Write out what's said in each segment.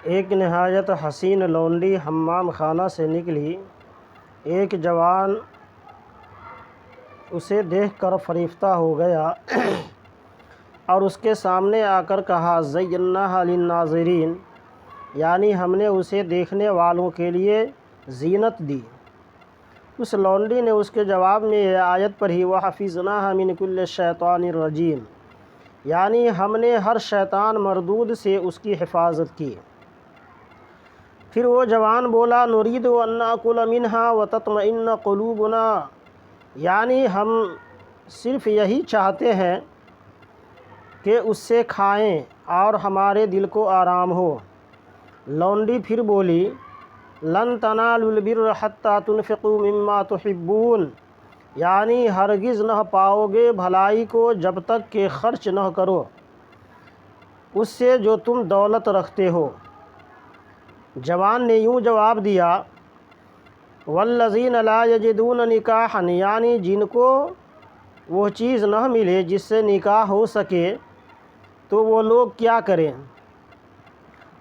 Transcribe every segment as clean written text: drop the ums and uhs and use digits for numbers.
ایک نہایت حسین لونڈی حمام خانہ سے نکلی۔ ایک جوان اسے دیکھ کر فریفتہ ہو گیا اور اس کے سامنے آ کر کہا زیناھا للناظرین، یعنی ہم نے اسے دیکھنے والوں کے لیے زینت دی۔ اس لونڈی نے اس کے جواب میں یہ آیت پڑھی وَحَفِظْنَاهَا مِنْ كُلِّ الشَّيْطَانِ الرَّجِيمِ، یعنی ہم نے ہر شیطان مردود سے اس کی حفاظت کی۔ پھر وہ جوان بولا نُرِيدُ أَن نَّأْكُلَ مِنْهَا وَتَطْمَئِنَّ قُلُوبُنَا، یعنی ہم صرف یہی چاہتے ہیں کہ اس سے کھائیں اور ہمارے دل کو آرام ہو۔ لونڈی پھر بولی لَن تَنَالُوا الْبِرَّ حَتَّىٰ تُنْفِقُوا مِمَّا تُحِبُّونَ، یعنی ہرگز نہ پاؤ گے بھلائی کو جب تک کہ خرچ نہ کرو اس سے جو تم دولت رکھتے ہو۔ جوان نے یوں جواب دیا وَالَّذِينَ لَا يَجِدُونَ نِكَاحًا، یعنی جن کو وہ چیز نہ ملے جس سے نکاح ہو سکے تو وہ لوگ کیا کریں؟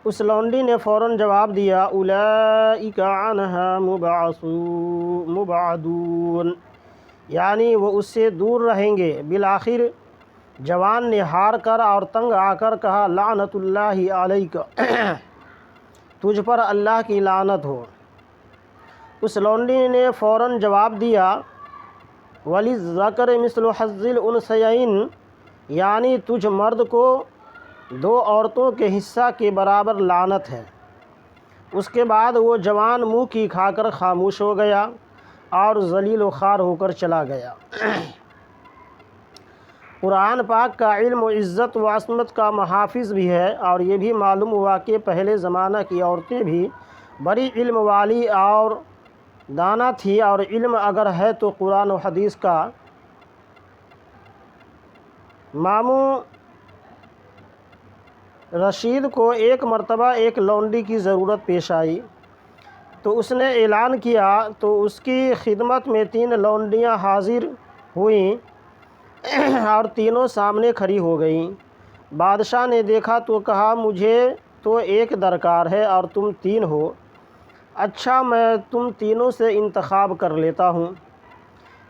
اس لونڈی نے فوراً جواب دیا اولئک عنہا مبعدون، یعنی وہ اس سے دور رہیں گے۔ بالآخر جوان نے ہار کر اور تنگ آ کر کہا لعنت اللہ علیک، تجھ پر اللہ کی لعنت ہو۔ اس لونڈی نے فوراً جواب دیا وَلِلذَّكَرِ مِثْلُ حَظِّ الْأُنثَيَيْنِ، یعنی تجھ مرد کو دو عورتوں کے حصہ کے برابر لعنت ہے۔ اس کے بعد وہ جوان منہ کی کھا کر خاموش ہو گیا اور ذلیل و خوار ہو کر چلا گیا۔ قرآن پاک کا علم و عزت و عصمت کا محافظ بھی ہے، اور یہ بھی معلوم ہوا کہ پہلے زمانہ کی عورتیں بھی بڑی علم والی اور دانا تھی، اور علم اگر ہے تو قرآن و حدیث کا۔ ماموں رشید کو ایک مرتبہ ایک لونڈی کی ضرورت پیش آئی تو اس نے اعلان کیا تو اس کی خدمت میں 3 لونڈیاں حاضر ہوئیں اور تینوں سامنے کھڑی ہو گئیں۔ بادشاہ نے دیکھا تو کہا مجھے تو ایک درکار ہے اور تم 3 ہو، اچھا میں تم تینوں سے انتخاب کر لیتا ہوں۔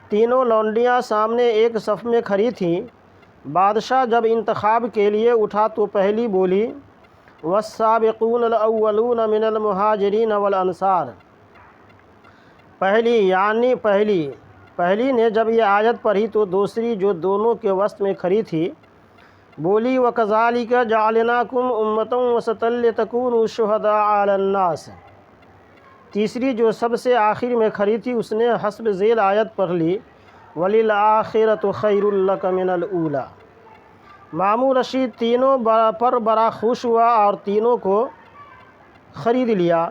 تینوں لونڈیاں سامنے ایک صف میں کھڑی تھیں۔ بادشاہ جب انتخاب کے لیے اٹھا تو پہلی بولی والسابقون الاولون من المہاجرین والانصار، پہلی نے جب یہ آیت پڑھی تو دوسری جو دونوں کے وسط میں کھڑی تھی بولی وَكَذَلِكَ جَعَلْنَاكُمْ أُمَّةً وَسَطًا لِتَكُونُوا شُهَدَاءَ عَلَى النَّاسِ، تیسری جو سب سے آخر میں کھڑی تھی اس نے حسب ذیل آیت پڑھ لی وَلِلْآخِرَةُ خَيْرٌ لَكَ مِنَ الْأُولَى۔ ماموں رشید تینوں پر بڑا خوش ہوا اور تینوں کو خرید لیا۔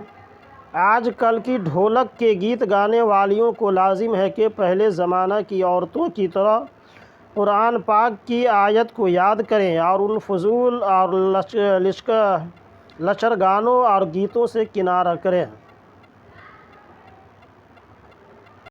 آج کل کی ڈھولک کے گیت گانے والیوں کو لازم ہے کہ پہلے زمانہ کی عورتوں کی طرح قرآن پاک کی آیت کو یاد کریں اور ان فضول اور لچر گانوں اور گیتوں سے کنارہ کریں۔